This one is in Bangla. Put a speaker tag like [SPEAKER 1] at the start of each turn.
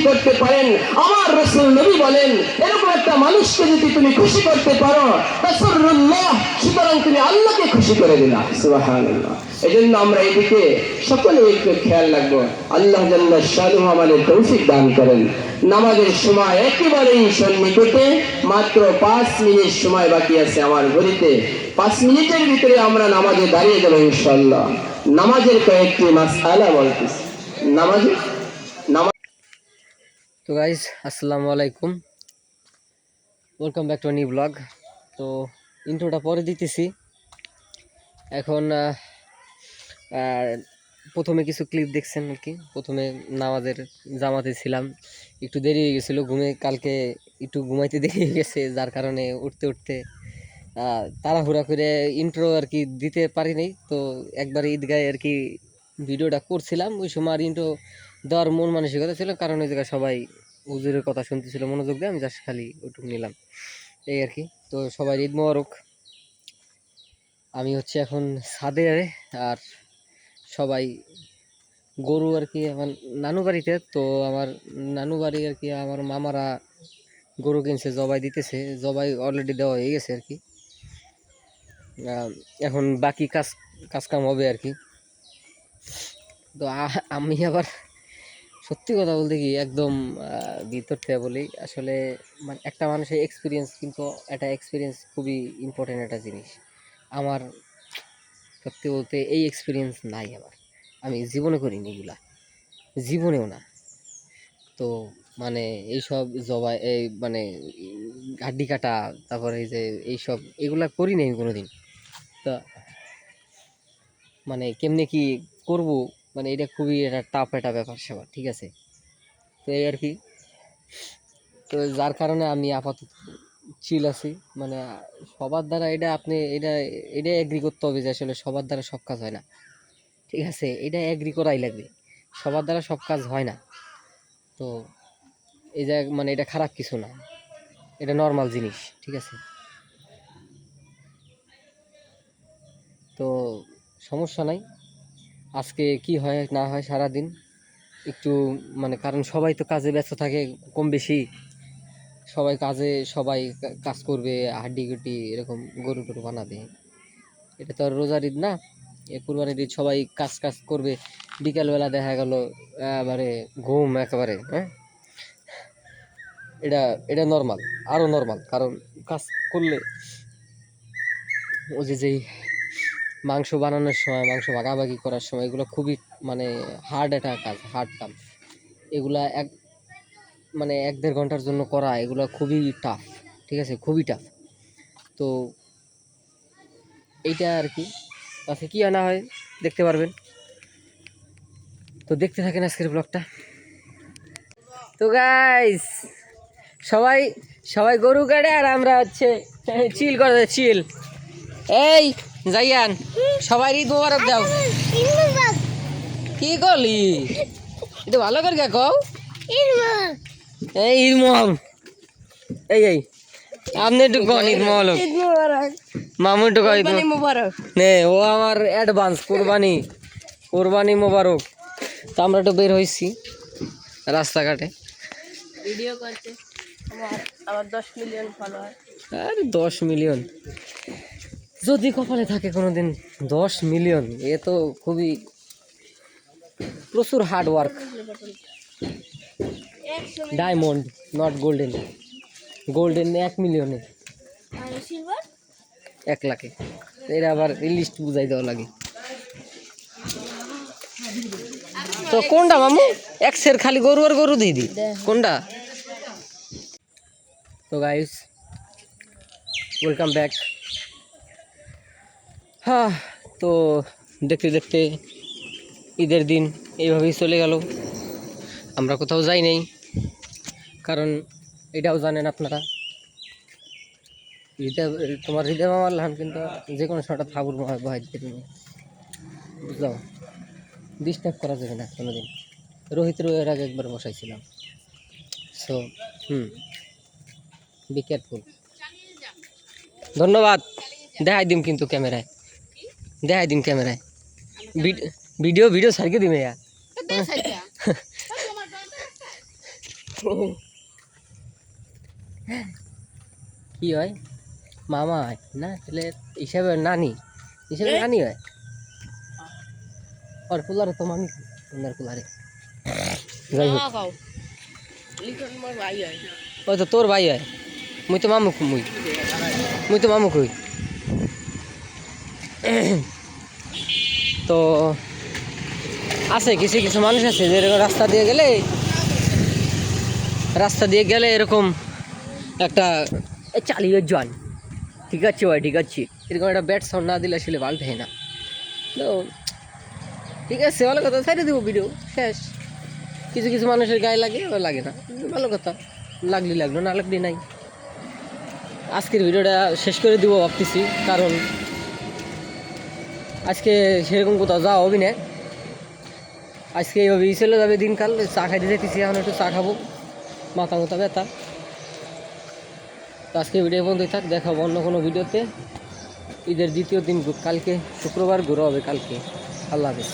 [SPEAKER 1] করতে পারেন। আমার রাসূল নবী বলেন, এরকম একটা মানুষকে যদি তুমি খুশি করতে পারো, তাসরুল্লাহ, সুতরাং তুমি আল্লাহকে খুশি করে দিলা। সুবহানাল্লাহ। এজন্য আমরা এদিকে সকলে একটু খেয়াল রাখবো। আল্লাহ জাল্লা শানুহু আমাদের তৌফিক দান করেন। নামাজের সময় একেবারেই সন্নিকটে, মাত্র 5 মিনিট সময় বাকি আছে আমার ঘড়িতে। 5 মিনিটের ভিতরে আমরা নামাজে দাঁড়িয়ে যাবো ইনশাআল্লাহ। নামাজের কয়েকটি মাসআলা বলতেছি। নামাজ
[SPEAKER 2] তো গাইজ আসসালামু আলাইকুম, welcome back to new blog. তো ইন্ট্রোটা পরে দিতেছি। এখন প্রথমে কিছু ক্লিপ দেখছেন আর কি। প্রথমে নামাজের জামাতে ছিলাম, একটু দেরি হয়ে গেছিলো ঘুমে, কালকে একটু ঘুমাইতে দেরি হয়ে গেছে, যার কারণে উঠতে উঠতে তাড়াহুড়া করে ইন্ট্রো আর কি দিতে পারি নাই। তো একবার ঈদগায় আর কি ভিডিওটা করছিলাম, ওই সময় আর ইন্ট্রো দেওয়ার মন মানসিকতা ছিল, কারণ ওই জায়গায় সবাই হুজুরের কথা শুনতেছিল মনোযোগ দিয়ে, আমি জাস্ট খালি ওইটুকু নিলাম, এই আর কি। তো সবাই ঈদ মোবারক। আমি হচ্ছে এখন ছাদে, আর সবাই গরু আর কি আমার নানু বাড়িতে। তো আমার নানু বাড়ি আর কি আমার মামারা গরু কিনছে, জবাই দিতেছে, জবাই অলরেডি দেওয়া হয়ে গেছে আর কি। এখন বাকি কাম হবে আর কি। তো আমি আবার সত্যি কথা বলতে কি একদম ভিতর থেকে বলি, আসলে মানে একটা মানুষের এক্সপিরিয়েন্স, কিন্তু একটা এক্সপিরিয়েন্স খুবই ইম্পর্টেন্ট একটা জিনিস। আমার সত্যি বলতে এই এক্সপিরিয়েন্স নাই আমার, আমি জীবনে করিনি এগুলা, জীবনেও না। তো মানে এইসব জবাই, এই মানে হাড্ডি কাটা, তারপরে এই যে এইসব এগুলা করি নাই আমি কোনোদিন। তো মানে কেমনে কি করব, মানে এটা খুবই একটা টাফ একটা ব্যাপার স্যাপার, ঠিক আছে। তো এই আর কি। তো যার কারণে আমি আপাতত চিল আছি। মানে সবার দ্বারা এটা আপনি এটা এগ্রি করতে হবে যে আসলে সবার দ্বারা সব কাজ হয় না, ঠিক আছে, এটা এগ্রি করাই লাগবে। সবার দ্বারা সব কাজ হয় না। তো এই যে মানে এটা খারাপ কিছু না, এটা নর্মাল জিনিস, ঠিক আছে। তো সমস্যা নাই, আজকে কি হয় না হয় সারাদিন একটু মানে, কারণ সবাই তো কাজে ব্যস্ত থাকে কম বেশি, সবাই কাজে, সবাই কাজ করবে, হাড্ডি গুড্ডি এরকম গরু টরু বানাবে। এটা তো আর রোজার ঈদ না, এ কুরবানির ঈদ, সবাই কাজ কাজ করবে। বিকালবেলা দেখা গেল এবারে ঘুম একেবারে, হ্যাঁ। এটা এটা নর্মাল, আরও নর্মাল, কারণ কাজ করলে ওই যে যেই মাংস বানানোর সময়, মাংস ভাগাভাগি করার সময়, এগুলো খুবই মানে হার্ড একটা কাজ, হার্ড কাম। এগুলা মানে 1-1.5 ঘন্টার জন্য করা, এগুলো খুবই টাফ, ঠিক আছে, খুবই টাফ। তো এইটা আর কি, আচ্ছা কি আনা হয় দেখতে পারবেন। তো দেখতে থাকেন আজকের ব্লগটা। তো গাইস সবাই সবাই গরু কাটে, আর আমরা হচ্ছে চিল করে, চিল। এই যাইয়ান, সবাই ঈদ মোবারক দাও। কি করলি এটা ভালো করে কও। এই ঈদ মোবারক, এই আপনি একটু কন ঈদ মোবারক, মামু একটু কই নে, ও আমার অ্যাডভান্স কোরবানি মোবারক। তো আমরা একটু বের হয়েছি রাস্তাঘাটে, ভিডিও করতে। আমার 10 মিলিয়ন ফলোয়ার। আরে 10 মিলিয়ন যদি কপালে থাকে কোনোদিন, 10 মিলিয়ন, এ তো খুবই প্রচুর hard work. Diamond, not golden. Golden 1 মিলিয়নে, 1 লাখে। এর আবার লিস্ট বুঝাই দেওয়া লাগে। তো কোনটা মামু, এক্সের খালি গরু আর গরু দিয়ে দি, কোনটা? তো গাইস ওয়েলকাম ব্যাক। হ্যাঁ, তো দেখতে দেখতে ঈদের দিন এইভাবেই চলে গেল। আমরা কোথাও যাই নাই, কারণ এটাও জানেন আপনারা, তোমার হৃদয় মামার লাহান কিন্তু যে কোনো সময় থাবুর বহাই দিতে বুঝলাম, ডিস্টার্ব করা যাবে না কোনোদিন। রোহিতের আগে একবার বসাইছিলাম। So be careful. ধন্যবাদ। দেখাই দিম কিন্তু ক্যামেরায়, দেখাই দিম ক্যামেরায়, ভিডিও সারিয়ে দিমে। কি হয় মামা হয় না তাহলে হিসাবে নানি হিসাবে নানি হয় আর কুলারে তো মামি ওনার কুলারে যাই হোক ওই তো তোর ভাই হয় মুই তো মামু মুই তো মামু কই তো আছে কিছু কিছু মানুষ আছে যে এরকম রাস্তা দিয়ে গেলে এরকম একটা চালিয়ে যান ঠিক আছে ভাই ঠিক আছে এরকম একটা ব্যাট সাউন্ড না দিলে আসলে ভালো হয় না তো ঠিক আছে ভালো কথা সাইডে দেবো ভিডিও শেষ কিছু কিছু মানুষের গায়ে লাগে আবার লাগে না ভালো কথা লাগলে লাগলো না লাগলে নাই আজকের ভিডিওটা শেষ করে দিব ভাবতেছি কারণ আজকে সেরকম কোথাও যাওয়া হবে না আজকে এইভাবেই চলে যাবে দিনকাল চা খাইতে যেতেছি এখন একটু চা খাবো মাথা মতো ব্যথা তো আজকে ভিডিও বন্ধই থাক দেখাবো অন্য কোনো ভিডিওতে ঈদের দ্বিতীয় দিন কালকে শুক্রবার ঘুরে হবে কালকে আল্লাহ হাফেজ